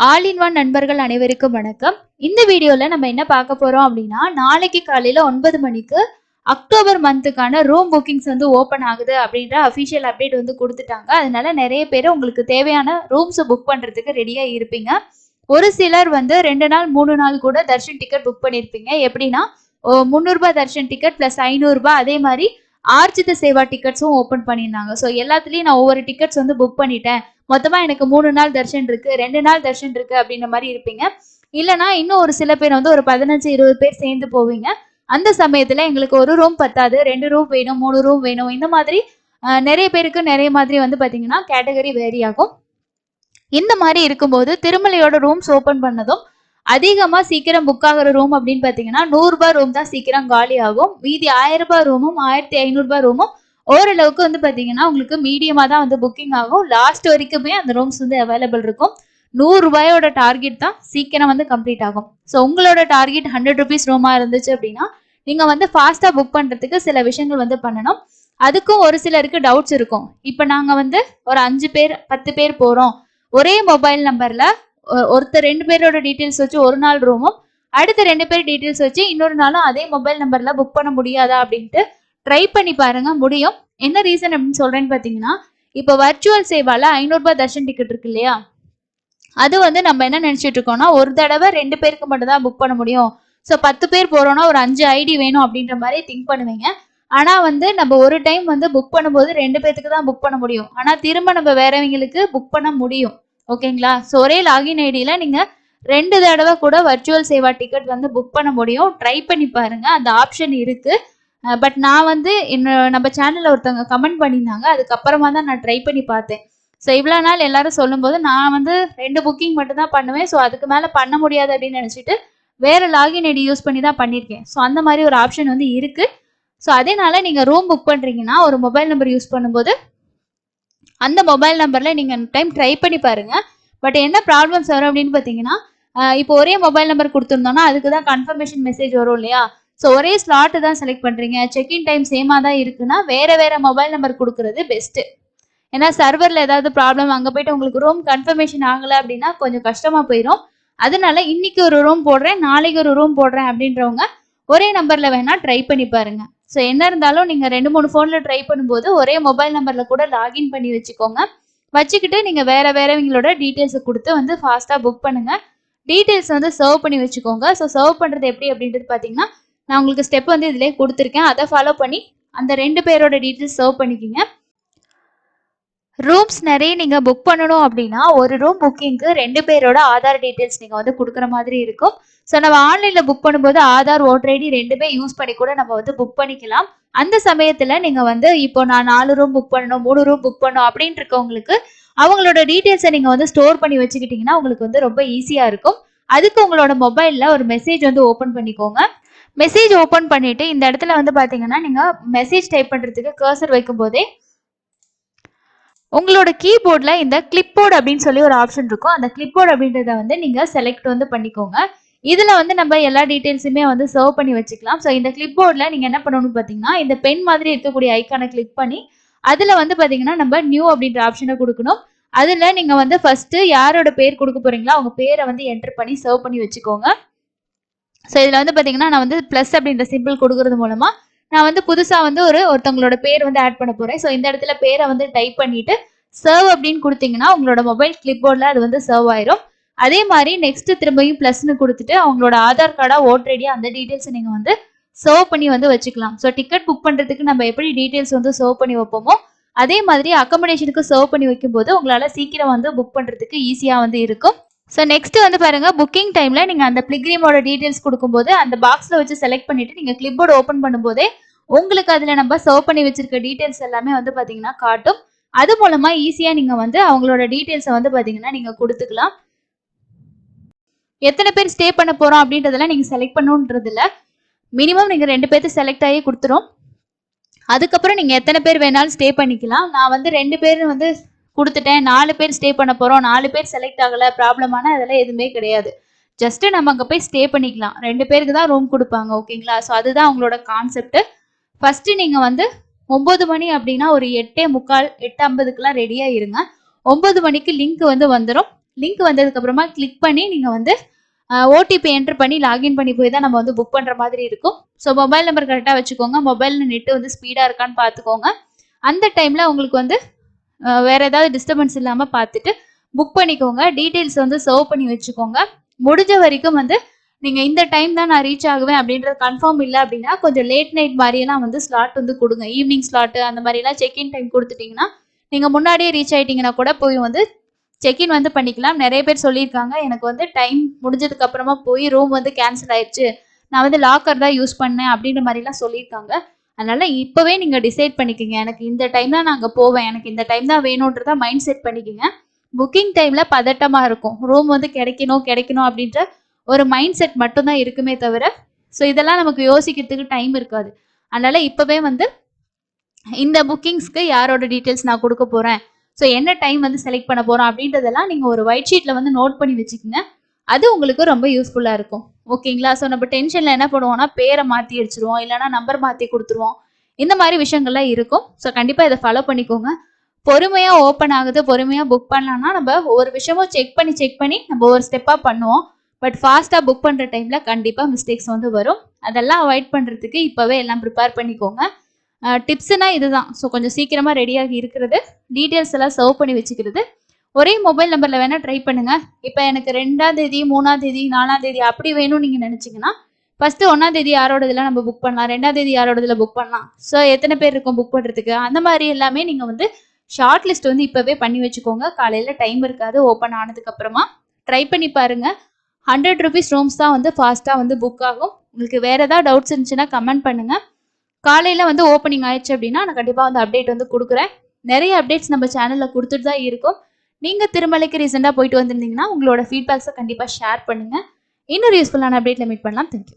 All in one நண்பர்கள் அனைவருக்கும் வணக்கம். இந்த வீடியோல நம்ம என்ன பார்க்க போறோம் அப்படின்னா, நாளைக்கு காலையில 9 மணிக்கு அக்டோபர் மந்த்துக்கான ரூம் புக்கிங்ஸ் வந்து ஓப்பன் ஆகுது அப்படின்ற அஃபிஷியல் அப்டேட் வந்து கொடுத்துட்டாங்க. அதனால நிறைய பேர் உங்களுக்கு தேவையான ரூம்ஸ் புக் பண்றதுக்கு ரெடியா இருப்பீங்க. ஒரு சிலர் வந்து 2 நாள் 3 நாள் கூட தர்ஷன் டிக்கெட் புக் பண்ணியிருப்பீங்க. எப்படின்னா ரூ. 300 தர்ஷன் டிக்கெட் பிளஸ் ரூ. 500 அதே மாதிரி ஆர்ஜித சேவா டிக்கெட்ஸும் ஓப்பன் பண்ணியிருந்தாங்க. ஸோ எல்லாத்துலேயும் நான் ஒவ்வொரு டிக்கெட்ஸ் வந்து புக் பண்ணிட்டேன். மொத்தமா எனக்கு 3 நாள் தர்ஷன் இருக்கு, 2 நாள் தர்ஷன் இருக்கு அப்படின்ற மாதிரி இருப்பீங்க. இல்லைனா இன்னும் ஒரு சில பேர் வந்து ஒரு 15-20 பேர் சேர்ந்து போவீங்க. அந்த சமயத்துல எங்களுக்கு ஒரு ரூம் பத்தாது, 2 ரூம் வேணும், 3 ரூம் வேணும், இந்த மாதிரி நிறைய பேருக்கு நிறைய மாதிரி வந்து பாத்தீங்கன்னா கேட்டகரி வேரி ஆகும். இந்த மாதிரி இருக்கும்போது திருமலையோட ரூம்ஸ் ஓபன் பண்ணதும் அதிகமா சீக்கிரம் புக் ஆகிற ரூம் அப்படின்னு பாத்தீங்கன்னா ரூ. 100 ரூம் தான் சீக்கிரம் காலி ஆகும். மீதி ரூ. 1000 ரூமும் ரூ. 1500 ரூமும் ஓரளவுக்கு வந்து பாத்தீங்கன்னா உங்களுக்கு மீடியமா தான் வந்து புக்கிங் ஆகும். லாஸ்ட் வரைக்குமே அந்த ரூம்ஸ் வந்து அவைலபிள் இருக்கும். ரூ. 100 டார்கெட் தான் சீக்கிரம் வந்து கம்ப்ளீட் ஆகும். ஸோ உங்களோட டார்கெட் ₹100 ரூமா இருந்துச்சு அப்படின்னா நீங்க வந்து ஃபாஸ்டா புக் பண்றதுக்கு சில விஷயங்கள் வந்து பண்ணணும். அதுக்கும் ஒரு சிலருக்கு டவுட்ஸ் இருக்கும். இப்போ நாங்க வந்து ஒரு 5 பேர் 10 பேர் போறோம், ஒரே மொபைல் நம்பர்ல ஒருத்தர் 2 பேரோட டீட்டெயில்ஸ் வச்சு ஒரு நாள் ரூமும் அடுத்த 2 பேர் டீட்டெயில்ஸ் வச்சு இன்னொரு நாளும் அதே மொபைல் நம்பர்ல புக் பண்ண முடியாதா அப்படின்ட்டு ட்ரை பண்ணி பாருங்க, முடியும். என்ன ரீசன் அப்படின்னு சொல்றேன்னு பாத்தீங்கன்னா, இப்போ வர்ச்சுவல் சேவால ரூ. 500 தர்ஷன் டிக்கெட் இருக்கு இல்லையா, அது வந்து நம்ம என்ன நினைச்சிட்டு இருக்கோம்னா ஒரு தடவை 2 பேருக்கு மட்டும் தான் புக் பண்ண முடியும். ஸோ 10 பேர் போறோம்னா ஒரு 5 ஐடி வேணும் அப்படின்ற மாதிரி திங்க் பண்ணுவீங்க. ஆனா வந்து நம்ம ஒரு டைம் வந்து புக் பண்ணும்போது 2 பேருக்கு தான் புக் பண்ண முடியும். ஆனா திரும்ப நம்ம வேறவங்களுக்கு புக் பண்ண முடியும். ஓகேங்களா? ஸோ ஒரே லாகின் ஐடியில நீங்க 2 தடவை கூட வர்ச்சுவல் சேவா டிக்கெட் வந்து புக் பண்ண முடியும். ட்ரை பண்ணி பாருங்க, அந்த ஆப்ஷன் இருக்கு. பட் நான் வந்து நம்ம சேனல்ல ஒருத்தவங்க கமெண்ட் பண்ணியிருந்தாங்க, அதுக்கப்புறமா தான் நான் ட்ரை பண்ணி பார்த்தேன். ஸோ இவ்வளோ நாள் எல்லாரும் சொல்லும்போது நான் வந்து 2 புக்கிங் மட்டும் தான் பண்ணுவேன். ஸோ அதுக்கு மேலே பண்ண முடியாது அப்படின்னு நினச்சிட்டு வேற லாகின் ஐடி யூஸ் பண்ணி தான் பண்ணியிருக்கேன். ஸோ அந்த மாதிரி ஒரு ஆப்ஷன் வந்து இருக்கு. ஸோ அதனால நீங்கள் ரூம் புக் பண்ணுறீங்கன்னா ஒரு மொபைல் நம்பர் யூஸ் பண்ணும்போது அந்த மொபைல் நம்பரில் நீங்கள் டைம் ட்ரை பண்ணி பாருங்க. பட் என்ன ப்ராப்ளம்ஸ் வரும் அப்படின்னு பார்த்தீங்கன்னா, இப்போ ஒரே மொபைல் நம்பர் கொடுத்துருந்தோம்னா அதுக்கு தான் கன்ஃபர்மேஷன் மெசேஜ் வரும் இல்லையா? ஸோ ஒரே ஸ்லாட்டு தான் செலக்ட் பண்ணுறீங்க, செக்இன் டைம் சேமாக தான் இருக்குன்னா வேற மொபைல் நம்பர் கொடுக்குறது பெஸ்ட்டு. ஏன்னா சர்வரில் ஏதாவது ப்ராப்ளம், அங்கே போயிட்டு உங்களுக்கு ரூம் கன்ஃபர்மேஷன் ஆகலை அப்படின்னா கொஞ்சம் கஷ்டமாக போயிடும். அதனால இன்னைக்கு ஒரு ரூம் போடுறேன், நாளைக்கு ஒரு ரூம் போடுறேன் அப்படின்றவங்க ஒரே நம்பரில் வேணால் ட்ரை பண்ணி பாருங்க. ஸோ என்ன இருந்தாலும் நீங்கள் 2-3 ஃபோனில் ட்ரை பண்ணும்போது ஒரே மொபைல் நம்பரில் கூட லாகின் பண்ணி வச்சுக்கோங்க. வச்சுக்கிட்டு நீங்கள் வேறவங்களோட டீட்டெயில்ஸை கொடுத்து வந்து ஃபாஸ்ட்டாக புக் பண்ணுங்கள். டீட்டெயில்ஸ் வந்து சர்வ் பண்ணி வச்சுக்கோங்க. ஸோ சர்வ் பண்ணுறது எப்படி அப்படின்றது பார்த்தீங்கன்னா, நான் உங்களுக்கு ஸ்டெப் வந்து இதிலே கொடுத்துருக்கேன். அதை ஃபாலோ பண்ணி அந்த 2 பேரோட டீட்டெயில்ஸ் சர்வ் பண்ணிக்கிங்க. ரூம்ஸ் நிறைய நீங்கள் புக் பண்ணணும் அப்படின்னா ஒரு ரூம் புக்கிங்க்கு 2 பேரோட ஆதார் டீட்டெயில்ஸ் நீங்கள் வந்து கொடுக்குற மாதிரி இருக்கும். ஸோ நம்ம ஆன்லைனில் புக் பண்ணும்போது ஆதார், ஓட்டர் ஐடி 2மே யூஸ் பண்ணி கூட நம்ம வந்து புக் பண்ணிக்கலாம். அந்த சமயத்தில் நீங்கள் வந்து இப்போ நான் 4 ரூம் புக் பண்ணணும், 3 ரூம் புக் பண்ணணும் அப்படின்ட்டு இருக்கவங்களுக்கு அவங்களோட டீட்டெயில்ஸை நீங்கள் வந்து ஸ்டோர் பண்ணி வச்சுக்கிட்டிங்கன்னா உங்களுக்கு வந்து ரொம்ப ஈஸியாக இருக்கும். அதுக்கு உங்களோட மொபைலில் ஒரு மெசேஜ் வந்து ஓப்பன் பண்ணிக்கோங்க. மெசேஜ் ஓப்பன் பண்ணிவிட்டு இந்த இடத்துல வந்து பார்த்தீங்கன்னா நீங்கள் மெசேஜ் டைப் பண்ணுறதுக்கு கர்சர் வைக்கும் போதே உங்களோட கீபோர்டில் இந்த கிளிப்போர்டு அப்படின்னு சொல்லி ஒரு ஆப்ஷன் இருக்கும். அந்த கிளிப்போர்டு அப்படின்றத வந்து நீங்கள் செலக்ட் வந்து பண்ணிக்கோங்க. இதில் வந்து நம்ம எல்லா டீட்டெயில்ஸுமே வந்து சர்வ் பண்ணி வச்சுக்கலாம். ஸோ இந்த கிளிப்போர்டில் நீங்கள் என்ன பண்ணணும்னு பார்த்தீங்கன்னா, இந்த பென் மாதிரி இருக்கக்கூடிய ஐக்கானை கிளிக் பண்ணி அதில் வந்து பார்த்தீங்கன்னா நம்ம நியூ அப்படின்ற ஆப்ஷனை கொடுக்கணும். அதில் நீங்கள் வந்து ஃபர்ஸ்ட் யாரோட பேர் கொடுக்க போறீங்களோ அவங்க பேரை வந்து என்டர் பண்ணி சர்வ் பண்ணி வச்சுக்கோங்க. ஸோ இதில் வந்து பார்த்தீங்கன்னா நான் வந்து ப்ளஸ் அப்படின்ற சிம்பிள் கொடுக்கறது மூலமா நான் வந்து புதுசாக வந்து ஒருத்தவங்களோட பேர் வந்து ஆட் பண்ண போறேன். ஸோ இந்த இடத்துல பேரை வந்து டைப் பண்ணிட்டு சர்வ் அப்படின்னு கொடுத்தீங்கன்னா உங்களோட மொபைல் கிளிப்போர்டில் அது வந்து சர்வ் ஆயிரும். அதே மாதிரி நெக்ஸ்ட் திரும்பியும் ப்ளஸ்ன்னு கொடுத்துட்டு அவங்களோட ஆதார் கார்டா, ஓட்டர் ஐடியா அந்த டீட்டெயில்ஸை நீங்கள் வந்து சர்வ் பண்ணி வந்து வச்சுக்கலாம். ஸோ டிக்கெட் புக் பண்ணுறதுக்கு நம்ம எப்படி டீட்டெயில்ஸ் வந்து சர்வ் பண்ணி வைப்போமோ அதே மாதிரி அக்கமடேஷனுக்கு சர்வ் பண்ணி வைக்கும்போது உங்களால் சீக்கிரம் வந்து புக் பண்ணுறதுக்கு ஈஸியாக வந்து இருக்கும். ஸோ நெக்ஸ்ட் வந்து பாருங்க, புக்கிங் டைம்ல நீங்க அந்த பிளிக்ரீமோட டீடைல்ஸ் கொடுக்கும்போது அந்த பாக்ஸ்ல வச்சு செலக்ட் பண்ணிட்டு நீங்க கிளிப்போர்டு ஓப்பன் பண்ணும்போதே உங்களுக்கு அதுல நம்ம சர்வ் பண்ணி வச்சிருக்க டீடைல்ஸ் எல்லாமே வந்து பாத்தீங்கன்னா காட்டும். அது மூலமா ஈஸியா நீங்க வந்து அவங்களோட டீடைல்ஸை வந்து பாத்தீங்கன்னா நீங்க கொடுத்துக்கலாம். எத்தனை பேர் ஸ்டே பண்ண போறோம் அப்படின்றதெல்லாம் நீங்க செலக்ட் பண்ணணுன்றது இல்ல. மினிமம் நீங்க 2 பேர்த்து செலக்ட் ஆகி கொடுத்துரும். அதுக்கப்புறம் நீங்க எத்தனை பேர் வேணாலும் ஸ்டே பண்ணிக்கலாம். நான் வந்து 2 பேர் வந்து கொடுத்துட்டேன், 4 பேர் ஸ்டே பண்ண போறோம், 4 பேர் செலக்ட் ஆகல, ப்ராப்ளமான அதெல்லாம் எதுவுமே கிடையாது. ஜஸ்ட் நம்ம அங்கே போய் ஸ்டே பண்ணிக்கலாம். 2 பேருக்கு தான் ரூம் கொடுப்பாங்க. ஓகேங்களா? ஸோ அதுதான் அவங்களோட கான்செப்ட். ஃபர்ஸ்ட் நீங்க வந்து 9 மணி அப்படின்னா ஒரு 8:45 8:50க்குலாம் ரெடியா இருங்க. 9 மணிக்கு லிங்க் வந்து வந்துடும். லிங்க் வந்ததுக்கப்புறமா கிளிக் பண்ணி நீங்கள் வந்து ஓடிபி என்ட்ரு பண்ணி லாகின் பண்ணி போய் தான் நம்ம வந்து புக் பண்ணுற மாதிரி இருக்கும். ஸோ மொபைல் நம்பர் கரெக்டாக வச்சுக்கோங்க. மொபைலில் நெட்டு வந்து ஸ்பீடாக இருக்கான்னு பார்த்துக்கோங்க. அந்த டைமில் உங்களுக்கு வந்து வேறு ஏதாவது டிஸ்டர்பன்ஸ் இல்லாமல் பார்த்துட்டு புக் பண்ணிக்கோங்க. டீட்டெயில்ஸ் வந்து சர்வ் பண்ணி வச்சுக்கோங்க. முடிஞ்ச வரைக்கும் வந்து நீங்கள் இந்த டைம் தான் நான் ரீச் ஆகுவேன் அப்படின்றது கன்ஃபார்ம் இல்லை அப்படின்னா கொஞ்சம் லேட் நைட் மாதிரியெல்லாம் வந்து ஸ்லாட் வந்து கொடுங்க. ஈவினிங் ஸ்லாட்டு அந்த மாதிரிலாம் செக்இன் டைம் கொடுத்துட்டிங்கன்னா நீங்கள் முன்னாடியே ரீச் ஆகிட்டிங்கன்னா கூட போய் வந்து செக்இன் வந்து பண்ணிக்கலாம். நிறைய பேர் சொல்லியிருக்காங்க எனக்கு வந்து டைம் முடிஞ்சதுக்கு அப்புறமா போய் ரூம் வந்து கேன்சல் ஆயிடுச்சு, நான் வந்து லாக்கர் தான் யூஸ் பண்ணேன் அப்படின்ற மாதிரிலாம் சொல்லியிருக்காங்க. அதனால இப்போவே நீங்கள் டிசைட் பண்ணிக்கோங்க, எனக்கு இந்த டைம் தான் நான் அங்கே போவேன், எனக்கு இந்த டைம் தான் வேணுன்றத மைண்ட் செட் பண்ணிக்கோங்க. புக்கிங் டைமில் பதட்டமாக இருக்கும், ரூம் வந்து கிடைக்கணும் கிடைக்கணும் அப்படின்ற ஒரு மைண்ட் செட் மட்டும்தான் இருக்குமே தவிர ஸோ இதெல்லாம் நமக்கு யோசிக்கிறதுக்கு டைம் இருக்காது. அதனால இப்போவே வந்து இந்த புக்கிங்ஸ்க்கு யாரோட டீட்டெயில்ஸ் நான் கொடுக்க போகிறேன், ஸோ என்ன டைம் வந்து செலக்ட் பண்ண போகிறோம் அப்படின்றதெல்லாம் நீங்கள் ஒரு ஒயிட் ஷீட்டில் வந்து நோட் பண்ணி வச்சுக்கோங்க. அது உங்களுக்கு ரொம்ப யூஸ்ஃபுல்லாக இருக்கும். ஓகேங்களா? ஸோ நம்ம டென்ஷனில் என்ன பண்ணுவோம்னா பேரை மாற்றி அடிச்சிருவோம், இல்லைனா நம்பர் மாற்றி கொடுத்துருவோம். இந்த மாதிரி விஷயங்கள்லாம் இருக்கும். ஸோ கண்டிப்பாக இதை ஃபாலோ பண்ணிக்கோங்க. பொறுமையாக ஓப்பன் ஆகுது, பொறுமையாக புக் பண்ணலாம்னா நம்ம ஒவ்வொரு விஷயமும் செக் பண்ணி நம்ம ஒரு ஸ்டெப்பாக பண்ணுவோம். பட் ஃபாஸ்ட்டாக புக் பண்ணுற டைமில் கண்டிப்பாக மிஸ்டேக்ஸ் வந்து வரும். அதெல்லாம் அவாய்ட் பண்ணுறதுக்கு இப்போவே எல்லாம் ப்ரிப்பேர் பண்ணிக்கோங்க. டிப்ஸ்னா இதுதான். ஸோ கொஞ்சம் சீக்கிரமாக ரெடியாகி இருக்கிறது, டீட்டெயில்ஸ் எல்லாம் சர்வ் பண்ணி வச்சுக்கிறது. ஒரே மொபைல் நம்பரில் வேணால் ட்ரை பண்ணுங்கள். இப்போ எனக்கு 2ஆம் தேதி 3ஆம் தேதி 4ஆம் தேதி அப்படி வேணும்னு நீங்கள் நினச்சிங்கன்னா ஃபஸ்ட்டு 1ஆம் தேதி யாரோட இதில் நம்ம புக் பண்ணலாம், 2ஆம் தேதி யாரோட இதில் புக் பண்ணலாம், ஸோ எத்தனை பேர் இருக்கும் புக் பண்ணுறதுக்கு, அந்த மாதிரி எல்லாமே நீங்கள் வந்து ஷார்ட் லிஸ்ட் வந்து இப்போவே பண்ணி வச்சுக்கோங்க. காலையில் டைம் இருக்காது, ஓப்பன் ஆனதுக்கப்புறமா ட்ரை பண்ணி பாருங்கள். 100 ருபீஸ் ரூம்ஸ் தான் வந்து ஃபாஸ்ட்டாக வந்து புக் ஆகும். உங்களுக்கு வேறு ஏதாவது டவுட்ஸ் இருந்துச்சுன்னா கமெண்ட் பண்ணுங்கள். காலையில் வந்து ஓப்பனிங் ஆயிடுச்சு அப்படின்னா நான் கண்டிப்பாக வந்து அப்டேட் வந்து கொடுக்குறேன். நிறைய அப்டேட்ஸ் நம்ம சேனலில் கொடுத்துட்டு தான் இருக்கும். நீங்கள் திருமலைக்கு ரீசெண்டாக போயிட்டு வந்திருந்தீங்கன்னா உங்களோட ஃபீட்பேக்ஸை கண்டிப்பாக ஷேர் பண்ணுங்கள். இன்னொரு யூஸ்ஃபுல்லான அப்டேட்டில் மீட் பண்ணலாம். தேங்க்யூ.